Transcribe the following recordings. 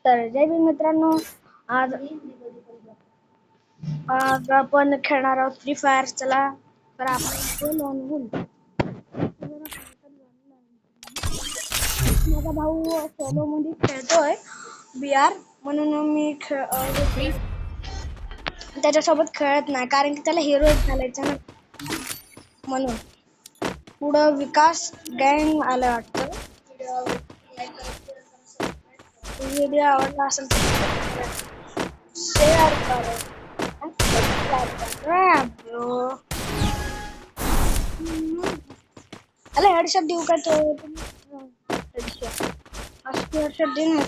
तर जय भीम मित्रांनो, आज आज आपण खेळणार आहोत फ्री फायर. चला तर आपण माझा भाऊ सोलो मध्ये खेळतोय बीआर, म्हणून मी त्याच्यासोबत खेळत नाही, कारण की त्याला हिरो झालायचं ना. म्हणून पुढं विकास गँग आलं वाटतं. व्हिडिओ आवडला असेल तर शेअर करा. ब्रो अरे हेडशॉट देऊ का? तो हेडशॉट देईन.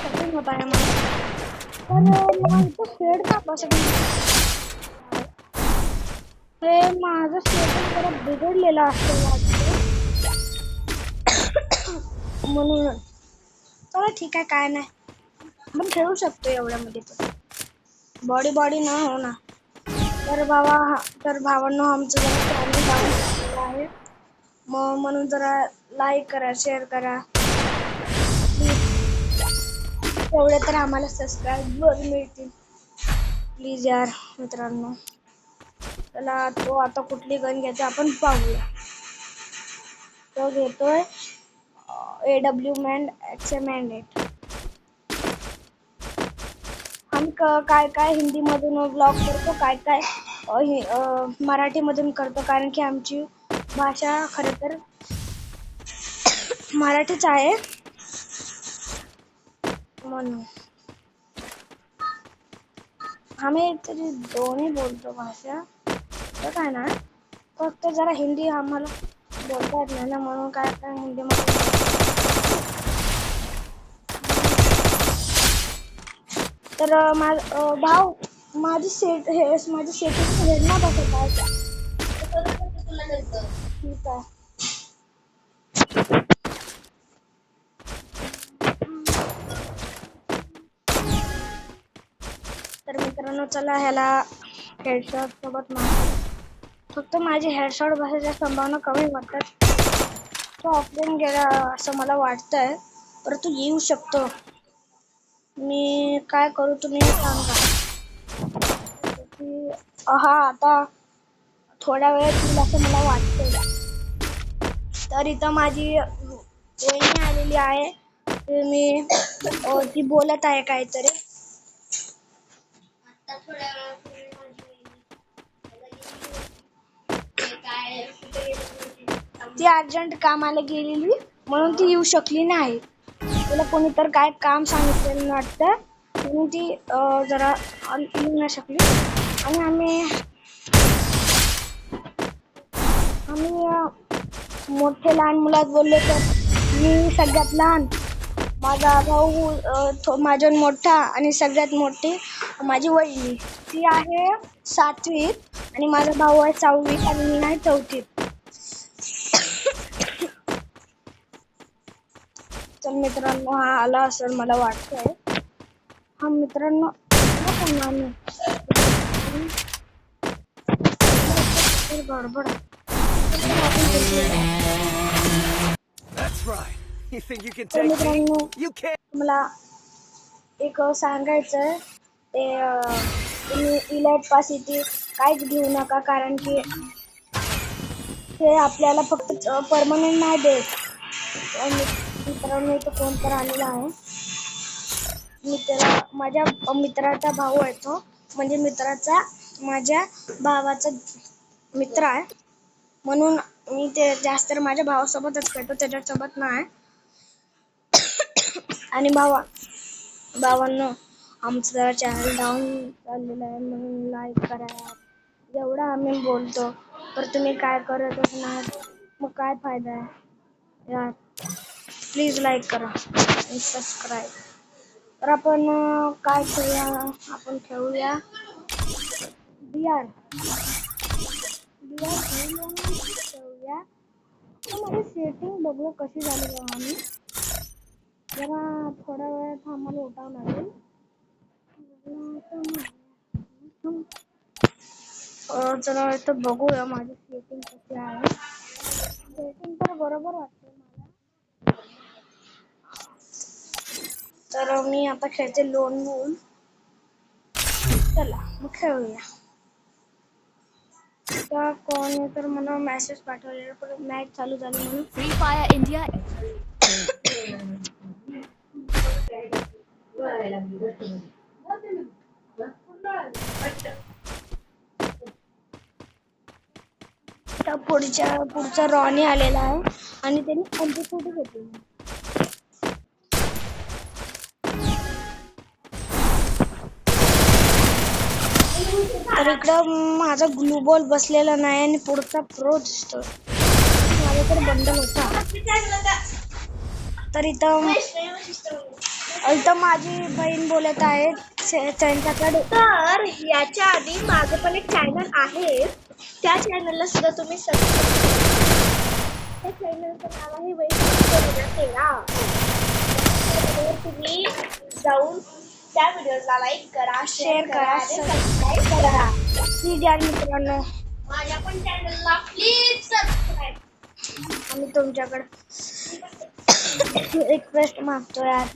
कठीण होत आहे मला, तर इथं शेड का बसत हे माझं सेटिंग जरा बिघडलेलं असतं म्हणून. चला ठीक आहे, काय नाही, आपण खेळू शकतो एवढ्यामध्ये. तर बॉडी न हो ना. तर भावांनो, आमचं जरा चॅनल डाऊन झालेलं आहे, म्हणून जरा लाईक करा, शेअर करा. तेवढे तर आम्हाला सबस्क्राईबर मिळतील, प्लीज यार मित्रांनो. चला तो आता कुठली गन घ्यायची आपण पाहूया. तो घेतोय AW मॅन XM8. हम काय हिंदी मधून ब्लॉग करतो, काय मराठी मधून करतो, कारण की आमची भाषा खरं तर मराठीच आहे, म्हणून आम्ही तरी दोन्ही बोलतो भाषा. तर काय ना, फक्त जरा हिंदी आम्हाला बोलता येत नाही ना, म्हणून काय हिंदी मध्ये. तर भाऊ, माझी सेटिंग हेड ना बसत आहे. ठीक आहे. तर मित्रांनो, चला ह्याला हेडशॉट सोबत फक्त माझी हेडशॉट बसायच्या संभावना कमी वाटतात. तो ऑफलाईन गेला असं मला वाटतंय, परंतु येऊ शकतो. मी काय करू तुम्ही सांगा. हा, आता थोड्या वेळात येईल असं मला वाटतंय. तर इथं माझी वहिनी आलेली आहे, मी ती बोलत आहे काहीतरी. ती अर्जंट कामाला गेलेली, म्हणून ती येऊ शकली नाही. तिला कोणी तर काय काम सांगितलेलं वाटतं, म्हणून ती जरा येऊ नाही शकली. आणि आम्ही मोठे लहान मुलात बोललो तर मी सगळ्यात लहान, माझा भाऊ माझ्याहून मोठा, आणि सगळ्यात मोठी माझी वहिनी, ती आहे 7वीत, आणि माझा भाऊ आहे 6वीत, आणि मी आहे 4थीत. तर मित्रांनो, हा आला असेल मला वाटतंय. हा मित्रांनो, गडबड. मित्रांनो, मला एक सांगायचंय, ते तुम्ही इलाइट पास इथे काहीच घेऊ नका, कारण की ते आपल्याला फक्त परमनंट नाही देत. मित्रांनो, इथं कोण तर आलेला आहे. माझ्या मित्राचा भाऊ आहे तो, म्हणजे माझ्या भावाचा मित्र आहे, म्हणून मी ते जास्त माझ्या भावासोबतच खेळतो, त्याच्यासोबत नाही. आणि भावांनो, आमचं चॅनल डाऊन चाललेलं आहे, म्हणून लाईक करा. जेवढं आम्ही बोलतो तर तुम्ही काय करतच नाही, मग काय फायदा आहे यार. प्लीज लाईक करा आणि सबस्क्राईब. तर आपण काय खेळूया, आपण खेळूया बीआर. खेळूया. माझी सेटिंग बघूया कशी झाली बघा. आम्ही जरा थोड्या वेळात आम्हाला उठावं लागेल. चला इथं बघूया माझी सेटिंग कशी आहे. सेटिंग तर बरोबर वाटते मला. तर मी आता खेळते लोन होऊन. चला मग खेळूया. आता कोण तर मला मेसेज पाठवलेला पण मॅच चालू झाली म्हणून. Free fire India. पुढचा रॉनी आलेला आहे आणि त्यांनी एमपी40 घेतली. तर इकडं माझा ग्लू बॉल बसलेला नाही आणि पुढचा प्रो दिसतो. माझ्याकडे बंडल होता. तर इथं माझी बहीण बोलत आहे त्यांच्याकडे. तर याच्या आधी माझं पण एक चॅनल आहे, त्या चॅनलला सुद्धा तुम्ही त्या चॅनलचं नाव आहे वैशिष्ट्य. तुम्ही जाऊन त्या व्हिडिओला लाईक करा, शेअर करा आणि सबस्क्राईब करा. प्लीज यार मित्रांनो, माझ्या पण चॅनलला प्लीज सबस्क्राईब. आम्ही तुमच्याकडे रिक्वेस्ट मागतो यार.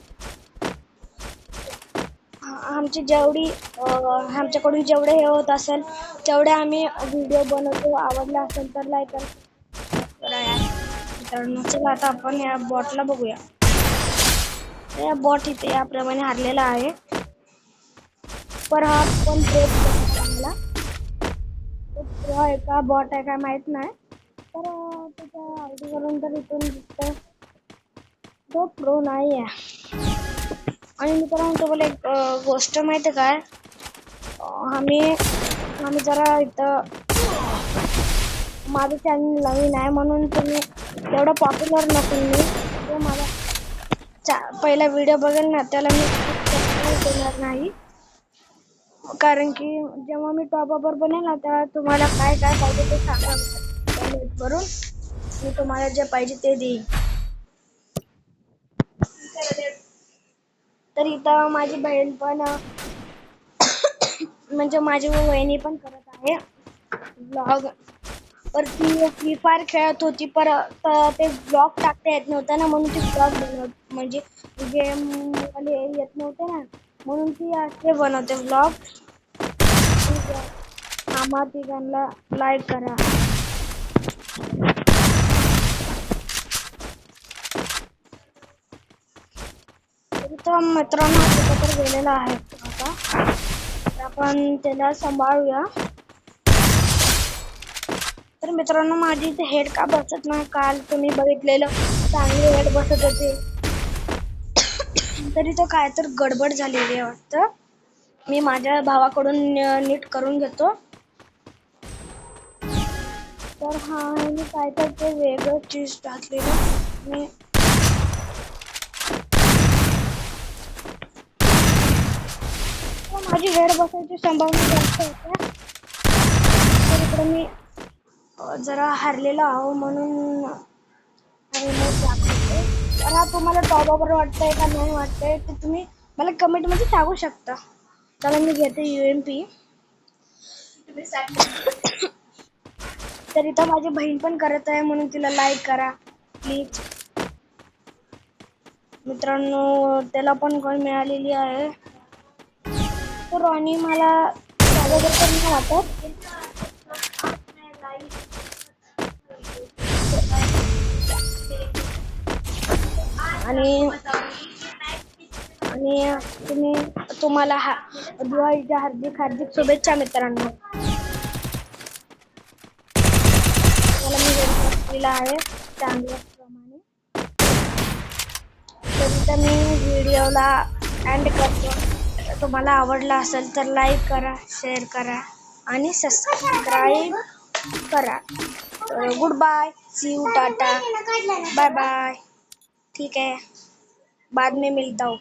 आमच्याकडून जेवढे हे होत असेल तेवढे आम्ही व्हिडिओ बनवतो. आवडला असेल तर लाईक करा यार मित्रांनो. चला आता आपण या बॉटला बघूया. या बॉट इथे याप्रमाणे हारलेला आहे. पर हा पण ब्रेक मला प्रो आहे का बॉट आहे का माहित नाही. तर त्याच्या आयडी वरून तर इथून दिसतं तो प्रो नाही आहे. आणि मित्रांनो तुम्हाला एक गोष्ट माहिती काय, आम्ही जरा इथं माझं चॅनल नवीन आहे म्हणून तुम्ही एवढं पॉप्युलर नसेल मी. तो मला पहिला व्हिडिओ बघेल ना त्याला मी देणार नाही. कारण की जेव्हा मी टॉपअपर बनेल ना तेव्हा तुम्हाला काय काय पाहिजे ते सांगा वरून. मी तुम्हाला जे पाहिजे ते देईन. तर इथं माझी बहीण पण म्हणजे माझी वहिनी पण करत आहे ब्लॉग. पर ती फ्री फायर खेळत होती पर ते ब्लॉग टाकता येत नव्हता ना म्हणून ती ब्लॉग म्हणजे गेम येत नव्हते ना म्हणून ती असे बनवते ब्लॉग. आम्हा तिघांना लाईक करा. तो मित्रांनो कुठेतरी गेलेला आहे आता. आपण त्याला सांभाळूया. तर मित्रांनो माझी इथे हेड का बसत नाही. काल तुम्ही बघितलेलं चांगले हेड बसत होते तरी तो काय तर गडबड झालेली आहे वाटतं. मी माझ्या भावाकडून नीट करून घेतो. तर हा मी काय तर ते वेगळं चीज टाकलेलं मी. माझी हेड बसायची संभावना जास्त होते. तर इकडे मी जरा हारलेला आहो म्हणून दाखवते. तर हा तुम्हाला टॉपअपर वाटतंय का नाही वाटतंय ते तुम्ही मला कमेंट मध्ये सांगू शकता. चला मी घेते UMP. तर इथं माझी बहीण पण करत आहे म्हणून तिला लाईक करा प्लीज मित्रांनो. त्याला पण कॉल मिळालेली आहे. तर रॉनी मला नाही वाटत. आणि तुम्हाला दिवाळीच्या हार्दिक हार्दिक शुभेच्छा मित्रांनो. मला मी केलेला आहे चांगल्याप्रमाणे. तर मी व्हिडिओला एंड करतो. तुम्हाला आवडला असेल तर लाईक करा, शेअर करा आणि सबस्क्राईब करा. Good bye, see you, tata, bye bye. ठीक है, बाद में मिलता हूँ.